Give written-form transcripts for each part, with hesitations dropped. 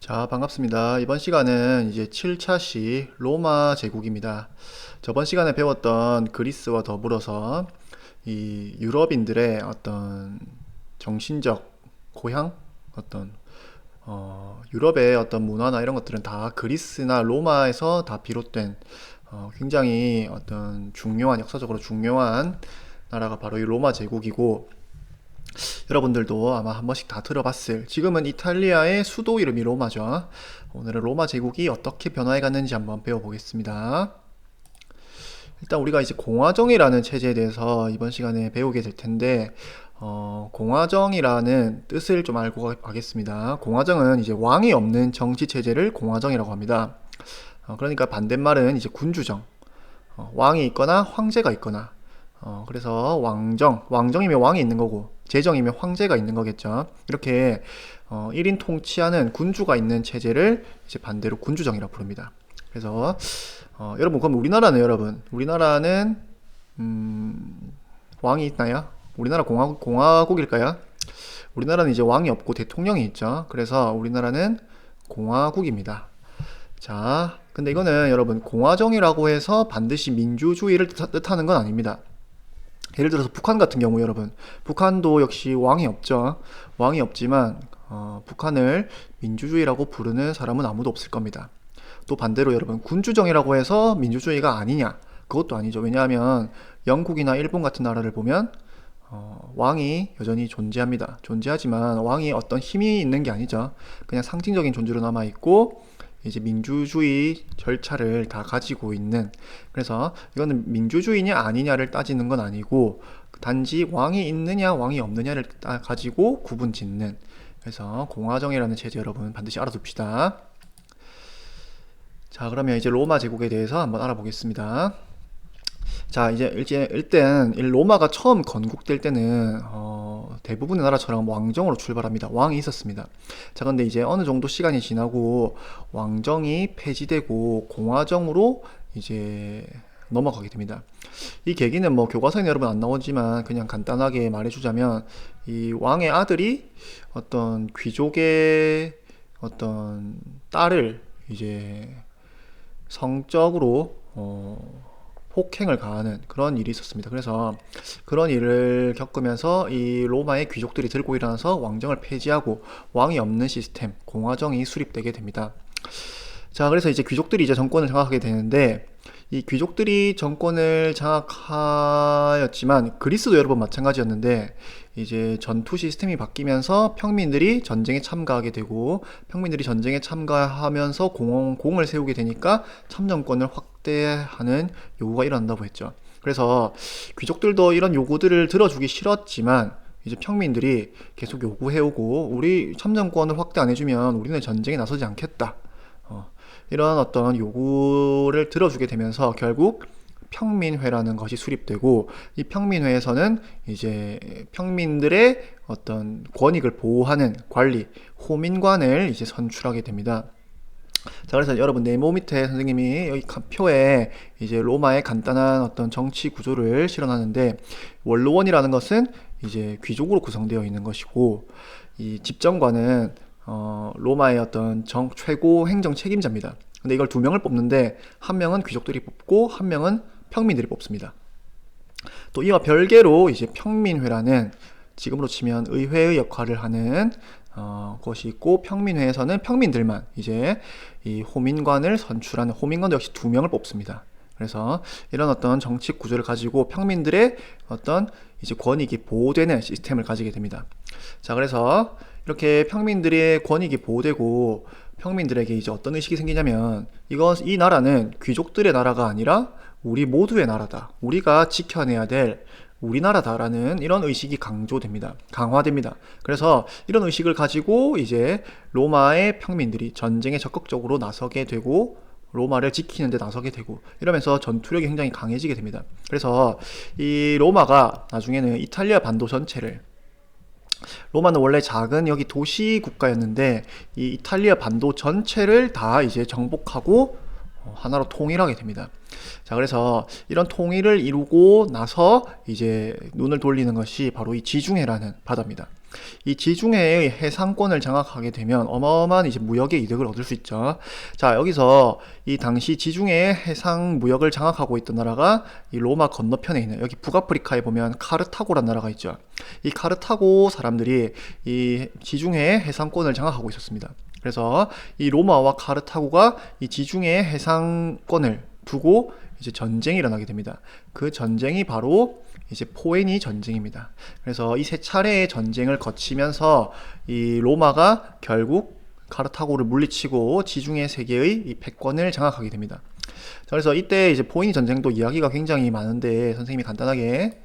자, 반갑습니다. 이번 시간은 이제 7차시 로마 제국입니다. 저번 시간에 배웠던 그리스와 더불어서 이 유럽인들의 어떤 정신적 고향, 어떤 유럽의 어떤 문화나 이런 것들은 다 그리스나 로마에서 다 비롯된 굉장히 어떤 중요한 역사적으로 중요한 나라가 바로 이 로마 제국이고, 여러분들도 아마 한 번씩 다 들어봤을, 지금은 이탈리아의 수도 이름이 로마죠. 오늘은 로마 제국이 어떻게 변화해 갔는지 한번 배워보겠습니다. 일단 우리가 이제 공화정이라는 체제에 대해서 이번 시간에 배우게 될 텐데, 공화정이라는 뜻을 좀 알고 가겠습니다. 공화정은 이제 왕이 없는 정치 체제를 공화정이라고 합니다. 그러니까 반대말은 이제 군주정, 왕이 있거나 황제가 있거나, 그래서 왕정이면 왕이 있는 거고, 제정이면 황제가 있는 거겠죠. 이렇게 1인 통치하는 군주가 있는 체제를 이제 반대로 군주정이라고 부릅니다. 그래서 여러분, 그럼 우리나라는 왕이 있나요? 우리나라 공화국일까요? 우리나라는 이제 왕이 없고 대통령이 있죠. 그래서 우리나라는 공화국입니다. 자, 근데 이거는 여러분, 공화정이라고 해서 반드시 민주주의를 뜻하는 건 아닙니다. 예를 들어서 북한 같은 경우, 여러분, 북한도 역시 왕이 없죠. 왕이 없지만 북한을 민주주의라고 부르는 사람은 아무도 없을 겁니다. 또 반대로 여러분, 군주정이라고 해서 민주주의가 아니냐? 그것도 아니죠. 왜냐하면 영국이나 일본 같은 나라를 보면 왕이 여전히 존재합니다. 존재하지만 왕이 어떤 힘이 있는 게 아니죠. 그냥 상징적인 존재로 남아 있고, 이제 민주주의 절차를 다 가지고 있는, 그래서 이거는 민주주의냐 아니냐를 따지는 건 아니고, 단지 왕이 있느냐 왕이 없느냐를 가지고 구분 짓는, 그래서 공화정이라는 체제 여러분 반드시 알아둡시다. 자, 그러면 이제 로마 제국에 대해서 한번 알아보겠습니다. 자, 이제 일단 이 로마가 처음 건국될 때는 대부분의 나라처럼 왕정으로 출발합니다. 왕이 있었습니다. 자, 근데 이제 어느 정도 시간이 지나고 왕정이 폐지되고 공화정으로 이제 넘어가게 됩니다. 이 계기는 뭐 교과서에 여러분 안 나오지만 그냥 간단하게 말해주자면, 이 왕의 아들이 어떤 귀족의 어떤 딸을 이제 성적으로 폭행을 가하는 그런 일이 있었습니다. 그래서 그런 일을 겪으면서 이 로마의 귀족들이 들고 일어나서 왕정을 폐지하고 왕이 없는 시스템, 공화정이 수립되게 됩니다. 자, 그래서 이제 귀족들이 이제 정권을 장악하게 되는데, 이 귀족들이 정권을 장악하였지만 그리스도 여러 번 마찬가지였는데, 이제 전투 시스템이 바뀌면서 평민들이 전쟁에 참가하게 되고, 평민들이 전쟁에 참가하면서 공을 세우게 되니까 참정권을 확대하는 요구가 일어난다고 했죠. 그래서 귀족들도 이런 요구들을 들어주기 싫었지만, 이제 평민들이 계속 요구해오고, 우리 참정권을 확대 안 해주면 우리는 전쟁에 나서지 않겠다, 이런 어떤 요구를 들어주게 되면서 결국 평민회라는 것이 수립되고, 이 평민회에서는 이제 평민들의 어떤 권익을 보호하는 관리, 호민관을 이제 선출하게 됩니다. 자, 그래서 여러분 네모 밑에 선생님이 여기 표에 이제 로마의 간단한 어떤 정치 구조를 실어놨는데, 원로원이라는 것은 이제 귀족으로 구성되어 있는 것이고, 이 집정관은 로마의 어떤 최고 행정 책임자입니다. 근데 이걸 두 명을 뽑는데, 한 명은 귀족들이 뽑고 한 명은 평민들이 뽑습니다. 또 이와 별개로 이제 평민회라는, 지금으로 치면 의회의 역할을 하는 것이 있고, 평민회에서는 평민들만 이제 이 호민관을 선출하는, 호민관도 역시 두 명을 뽑습니다. 그래서 이런 어떤 정치 구조를 가지고 평민들의 어떤 이제 권익이 보호되는 시스템을 가지게 됩니다. 자, 그래서 이렇게 평민들의 권익이 보호되고 평민들에게 이제 어떤 의식이 생기냐면, 이 나라는 귀족들의 나라가 아니라 우리 모두의 나라다, 우리가 지켜내야 될 우리나라다라는 이런 의식이 강화됩니다. 그래서 이런 의식을 가지고 이제 로마의 평민들이 전쟁에 적극적으로 나서게 되고, 로마를 지키는 데 나서게 되고, 이러면서 전투력이 굉장히 강해지게 됩니다. 그래서 이 로마가 나중에는 이탈리아 반도 전체를, 로마는 원래 작은 여기 도시 국가였는데 이 이탈리아 반도 전체를 다 이제 정복하고 하나로 통일하게 됩니다. 자, 그래서 이런 통일을 이루고 나서 이제 눈을 돌리는 것이 바로 이 지중해라는 바다입니다. 이 지중해의 해상권을 장악하게 되면 어마어마한 이제 무역의 이득을 얻을 수 있죠. 자, 여기서 이 당시 지중해의 해상 무역을 장악하고 있던 나라가 이 로마 건너편에 있는 여기 북아프리카에 보면 카르타고란 나라가 있죠. 이 카르타고 사람들이 이 지중해의 해상권을 장악하고 있었습니다. 그래서 이 로마와 카르타고가 이 지중해의 해상권을 두고 이제 전쟁이 일어나게 됩니다. 그 전쟁이 바로 이제 포에니 전쟁입니다. 그래서 이 세 차례의 전쟁을 거치면서 이 로마가 결국 카르타고를 물리치고 지중해 세계의 이 패권을 장악하게 됩니다. 자, 그래서 이때 이제 포에니 전쟁도 이야기가 굉장히 많은데 선생님이 간단하게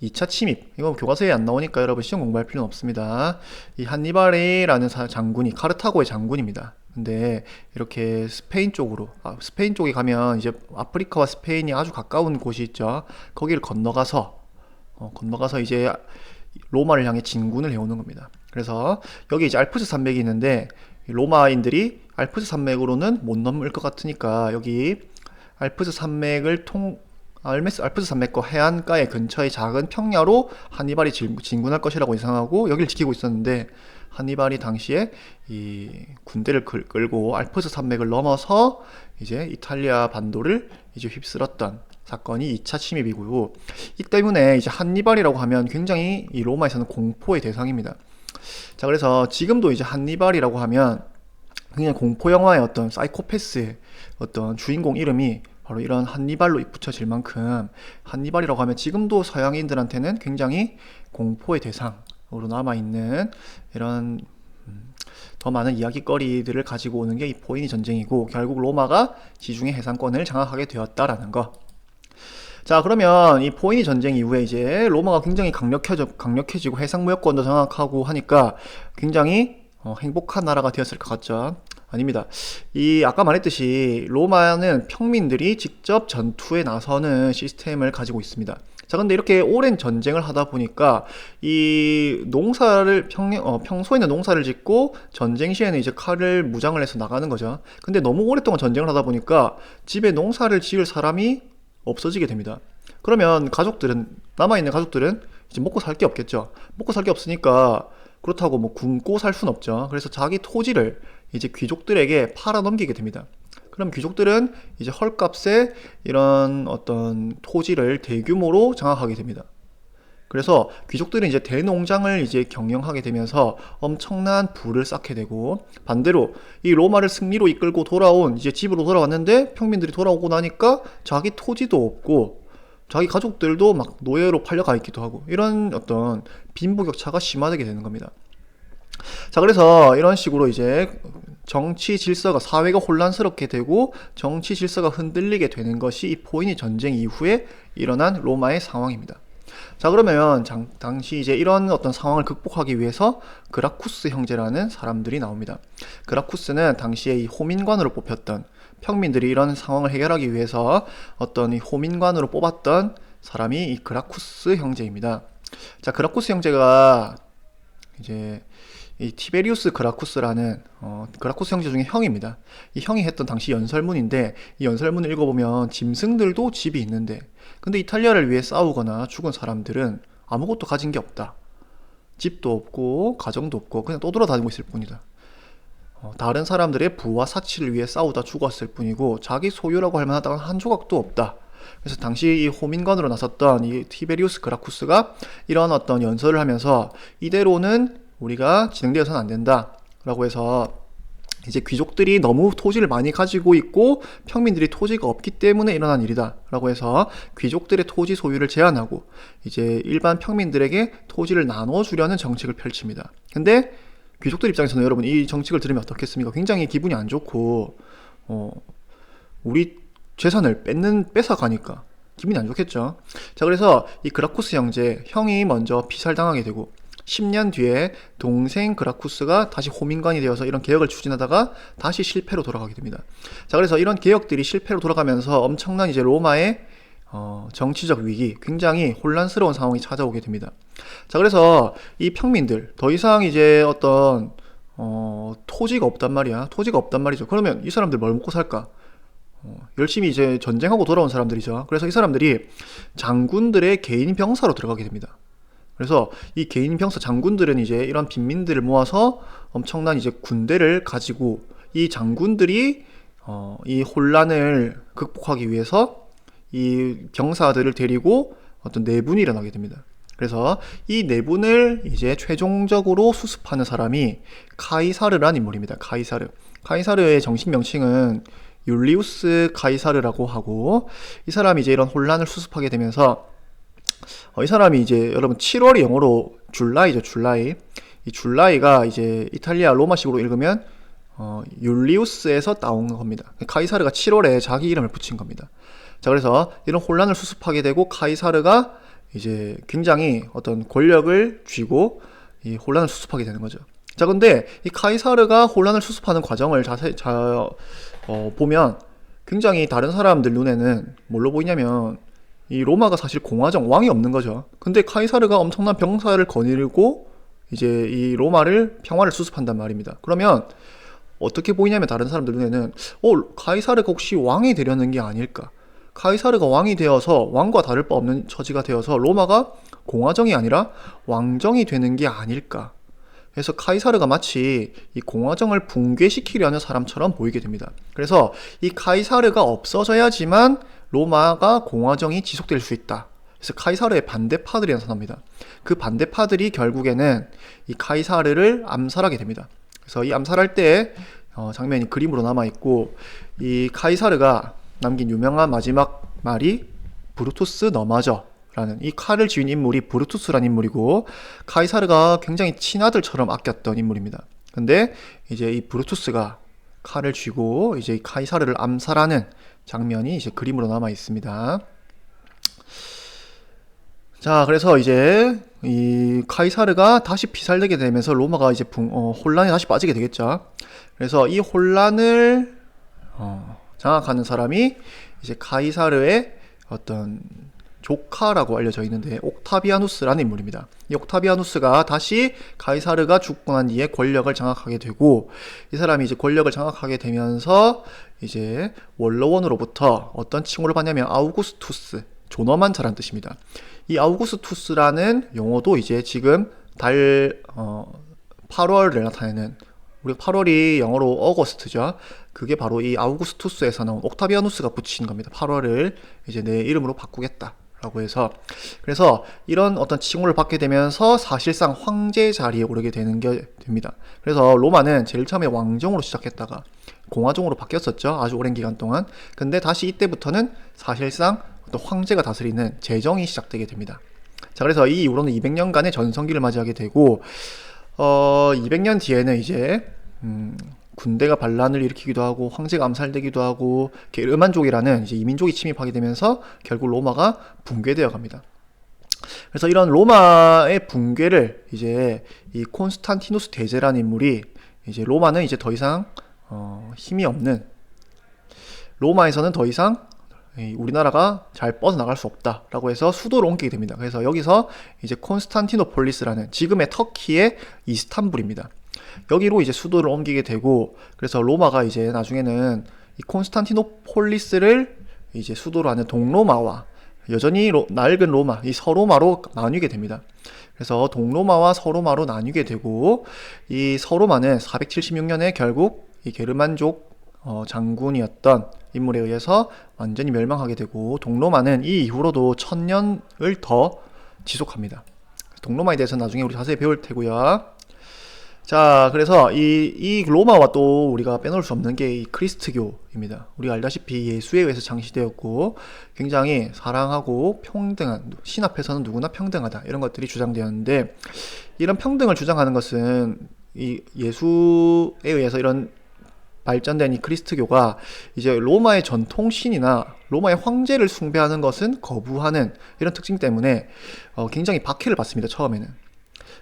2차 침입, 이거 교과서에 안 나오니까 여러분 시험 공부할 필요는 없습니다. 이 한니발이라는 장군이 카르타고의 장군입니다. 근데 이렇게 스페인 쪽으로, 스페인 쪽에 가면 이제 아프리카와 스페인이 아주 가까운 곳이 있죠. 거기를 건너가서 이제 로마를 향해 진군을 해오는 겁니다. 그래서 여기 이제 알프스 산맥이 있는데 로마인들이 알프스 산맥으로는 못 넘을 것 같으니까 여기 알프스 산맥을 알프스 산맥과 해안가의 근처의 작은 평야로 한니발이 진군할 것이라고 예상하고 여기를 지키고 있었는데 한니발이 당시에 이 군대를 끌고 알프스 산맥을 넘어서 이제 이탈리아 반도를 이제 휩쓸었던 사건이 2차 침입이고요. 이 때문에 이제 한니발이라고 하면 굉장히 이 로마에서는 공포의 대상입니다. 자, 그래서 지금도 이제 한니발이라고 하면 그냥 공포 영화의 어떤 사이코패스의 어떤 주인공 이름이 바로 이런 한니발로 붙여질 만큼 한니발이라고 하면 지금도 서양인들한테는 굉장히 공포의 대상으로 남아있는 이런 더 많은 이야기거리들을 가지고 오는 게 이 포에니 전쟁이고 결국 로마가 지중해 해상권을 장악하게 되었다라는 거. 자, 그러면 이 포에니 전쟁 이후에 이제 로마가 굉장히 강력해지고 해상무역권도 장악하고 하니까 굉장히 행복한 나라가 되었을 것 같죠? 아닙니다. 이 아까 말했듯이 로마는 평민들이 직접 전투에 나서는 시스템을 가지고 있습니다. 자, 근데 이렇게 오랜 전쟁을 하다 보니까 이 농사를 평소에는 농사를 짓고 전쟁 시에는 이제 칼을 무장을 해서 나가는 거죠. 근데 너무 오랫동안 전쟁을 하다 보니까 집에 농사를 지을 사람이 없어지게 됩니다. 그러면 남아있는 가족들은 이제 먹고 살 게 없겠죠. 먹고 살 게 없으니까 그렇다고 뭐 굶고 살 순 없죠. 그래서 자기 토지를 이제 귀족들에게 팔아 넘기게 됩니다. 그럼 귀족들은 이제 헐값에 이런 어떤 토지를 대규모로 장악하게 됩니다. 그래서 귀족들은 이제 대농장을 이제 경영하게 되면서 엄청난 부를 쌓게 되고 반대로 이 로마를 승리로 이끌고 돌아온 이제 집으로 돌아왔는데 평민들이 돌아오고 나니까 자기 토지도 없고 자기 가족들도 막 노예로 팔려가 있기도 하고 이런 어떤 빈부격차가 심화되게 되는 겁니다. 자, 그래서 이런 식으로 이제 사회가 혼란스럽게 되고 정치 질서가 흔들리게 되는 것이 이 포에니 전쟁 이후에 일어난 로마의 상황입니다. 자, 그러면 당시 이제 이런 어떤 상황을 극복하기 위해서 그라쿠스 형제라는 사람들이 나옵니다. 그라쿠스는 당시에 이 호민관으로 뽑혔던 평민들이 이런 상황을 해결하기 위해서 어떤 이 호민관으로 뽑았던 사람이 이 그라쿠스 형제입니다. 자, 그라쿠스 형제가 이제 이 티베리우스 그라쿠스라는 그라쿠스 형제 중에 형입니다. 이 형이 했던 당시 연설문인데 이 연설문을 읽어보면 짐승들도 집이 있는데 근데 이탈리아를 위해 싸우거나 죽은 사람들은 아무것도 가진 게 없다. 집도 없고 가정도 없고 그냥 떠돌아다니고 있을 뿐이다. 다른 사람들의 부와 사치를 위해 싸우다 죽었을 뿐이고 자기 소유라고 할 만한 한 조각도 없다. 그래서 당시 이 호민관으로 나섰던 이 티베리우스 그라쿠스가 이런 어떤 연설을 하면서 이대로는 우리가 진행되어서는 안 된다 라고 해서 이제 귀족들이 너무 토지를 많이 가지고 있고 평민들이 토지가 없기 때문에 일어난 일이다 라고 해서 귀족들의 토지 소유를 제한하고 이제 일반 평민들에게 토지를 나눠주려는 정책을 펼칩니다. 근데 귀족들 입장에서는 여러분 이 정책을 들으면 어떻겠습니까? 굉장히 기분이 안 좋고 우리 재산을 뺏어가니까 기분이 안 좋겠죠. 자, 그래서 이 그라쿠스 형이 먼저 피살당하게 되고 10년 뒤에 동생 그라쿠스가 다시 호민관이 되어서 이런 개혁을 추진하다가 다시 실패로 돌아가게 됩니다. 자, 그래서 이런 개혁들이 실패로 돌아가면서 엄청난 이제 로마의 정치적 위기, 굉장히 혼란스러운 상황이 찾아오게 됩니다. 자, 그래서 이 평민들 더 이상 이제 어떤 토지가 없단 말이죠. 그러면 이 사람들 뭘 먹고 살까? 열심히 이제 전쟁하고 돌아온 사람들이죠. 그래서 이 사람들이 장군들의 개인 병사로 들어가게 됩니다. 그래서 이 개인 병사 장군들은 이제 이런 빈민들을 모아서 엄청난 이제 군대를 가지고 이 장군들이 이 혼란을 극복하기 위해서 이 병사들을 데리고 어떤 내분이 일어나게 됩니다. 그래서 이 내분을 이제 최종적으로 수습하는 사람이 카이사르란 인물입니다. 카이사르. 카이사르의 정식 명칭은 율리우스 카이사르라고 하고, 이 사람이 이제 이런 혼란을 수습하게 되면서 이 사람이 이제 여러분 7월이 영어로 줄라이죠. 줄라이. 이 줄라이가 이제 이탈리아 로마식으로 읽으면 율리우스에서 따온 겁니다. 카이사르가 7월에 자기 이름을 붙인 겁니다. 자, 그래서 이런 혼란을 수습하게 되고 카이사르가 이제 굉장히 어떤 권력을 쥐고 이 혼란을 수습하게 되는 거죠. 자, 근데 이 카이사르가 혼란을 수습하는 과정을 보면 굉장히 다른 사람들 눈에는 뭘로 보이냐면 이 로마가 사실 공화정, 왕이 없는 거죠. 근데 카이사르가 엄청난 병사를 거느리고 이제 이 로마를 평화를 수습한단 말입니다. 그러면 어떻게 보이냐면 다른 사람들 눈에는 카이사르가 혹시 왕이 되려는 게 아닐까? 카이사르가 왕이 되어서 왕과 다를 바 없는 처지가 되어서 로마가 공화정이 아니라 왕정이 되는 게 아닐까? 그래서 카이사르가 마치 이 공화정을 붕괴시키려는 사람처럼 보이게 됩니다. 그래서 이 카이사르가 없어져야지만 로마가 공화정이 지속될 수 있다. 그래서 카이사르의 반대파들이 나타납니다. 그 반대파들이 결국에는 이 카이사르를 암살하게 됩니다. 그래서 이 암살할 때 장면이 그림으로 남아있고, 이 카이사르가 남긴 유명한 마지막 말이 브루투스 너마저 라는, 이 칼을 쥐인 인물이 브루투스라는 인물이고, 카이사르가 굉장히 친아들처럼 아꼈던 인물입니다. 근데 이제 이 브루투스가 칼을 쥐고 이제 이 카이사르를 암살하는 장면이 이제 그림으로 남아 있습니다. 자, 그래서 이제 이 카이사르가 다시 피살되게 되면서 로마가 이제 혼란에 다시 빠지게 되겠죠. 그래서 이 혼란을 장악하는 사람이 이제 카이사르의 어떤 조카라고 알려져 있는데 옥타비아누스라는 인물입니다. 이 옥타비아누스가 다시 카이사르가 죽고 난 뒤에 권력을 장악하게 되고, 이 사람이 이제 권력을 장악하게 되면서 이제 원로원으로부터 어떤 칭호를 받냐면 아우구스투스, 존엄한 자란 뜻입니다. 이 아우구스투스라는 용어도 이제 지금 8월을 나타내는, 우리가 8월이 영어로 어거스트죠. 그게 바로 이 아우구스투스에서 나온 옥타비아누스가 붙인 겁니다. 8월을 이제 내 이름으로 바꾸겠다 라고 해서, 그래서 이런 어떤 칭호를 받게 되면서 사실상 황제 자리에 오르게 되는 게 됩니다. 그래서 로마는 제일 처음에 왕정으로 시작했다가 공화정으로 바뀌었었죠. 아주 오랜 기간 동안. 근데 다시 이때부터는 사실상 어떤 황제가 다스리는 제정이 시작되게 됩니다. 자, 그래서 이 이후로는 200년간의 전성기를 맞이하게 되고, 200년 뒤에는 이제 군대가 반란을 일으키기도 하고 황제가 암살되기도 하고 게르만족이라는 이제 이민족이 침입하게 되면서 결국 로마가 붕괴되어 갑니다. 그래서 이런 로마의 붕괴를 이제 이 콘스탄티누스 대제라는 인물이, 이제 로마는 이제 더 이상 힘이 없는, 로마에서는 더 이상 우리나라가 잘 뻗어나갈 수 없다라고 해서 수도를 옮기게 됩니다. 그래서 여기서 이제 콘스탄티노폴리스라는, 지금의 터키의 이스탄불입니다. 여기로 이제 수도를 옮기게 되고, 그래서 로마가 이제 나중에는 이 콘스탄티노폴리스를 이제 수도로 하는 동로마와 여전히 낡은 로마, 이 서로마로 나뉘게 됩니다. 그래서 동로마와 서로마로 나뉘게 되고, 이 서로마는 476년에 결국 이 게르만족 장군이었던 인물에 의해서 완전히 멸망하게 되고, 동로마는 이 이후로도 1000년을 더 지속합니다. 동로마에 대해서 나중에 우리 자세히 배울 테고요. 자, 그래서 이 로마와 또 우리가 빼놓을 수 없는 게 이 그리스트교입니다. 우리가 알다시피 예수에 의해서 장시되었고 굉장히 사랑하고 평등한, 신 앞에서는 누구나 평등하다, 이런 것들이 주장되었는데, 이런 평등을 주장하는 것은 이 예수에 의해서 이런 발전된 이 그리스트교가 이제 로마의 전통신이나 로마의 황제를 숭배하는 것은 거부하는 이런 특징 때문에 굉장히 박해를 받습니다, 처음에는.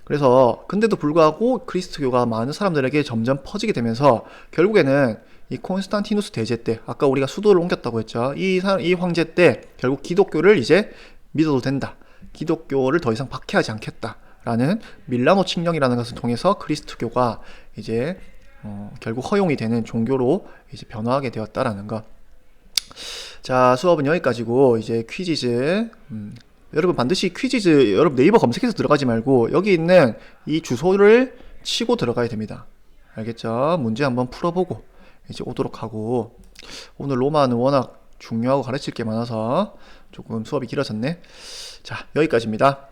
그래서 근데도 불구하고 그리스트교가 많은 사람들에게 점점 퍼지게 되면서 결국에는 이 콘스탄티누스 대제 때, 아까 우리가 수도를 옮겼다고 했죠. 이 황제 때 결국 기독교를 이제 믿어도 된다, 기독교를 더 이상 박해하지 않겠다라는 밀라노 칙령이라는 것을 통해서 그리스트교가 이제 결국 허용이 되는 종교로 이제 변화하게 되었다라는 것. 자, 수업은 여기까지고 이제 퀴즈즈 여러분 반드시 퀴즈즈 여러분 네이버 검색해서 들어가지 말고 여기 있는 이 주소를 치고 들어가야 됩니다. 알겠죠? 문제 한번 풀어보고 이제 오도록 하고, 오늘 로마는 워낙 중요하고 가르칠 게 많아서 조금 수업이 길어졌네. 자, 여기까지입니다.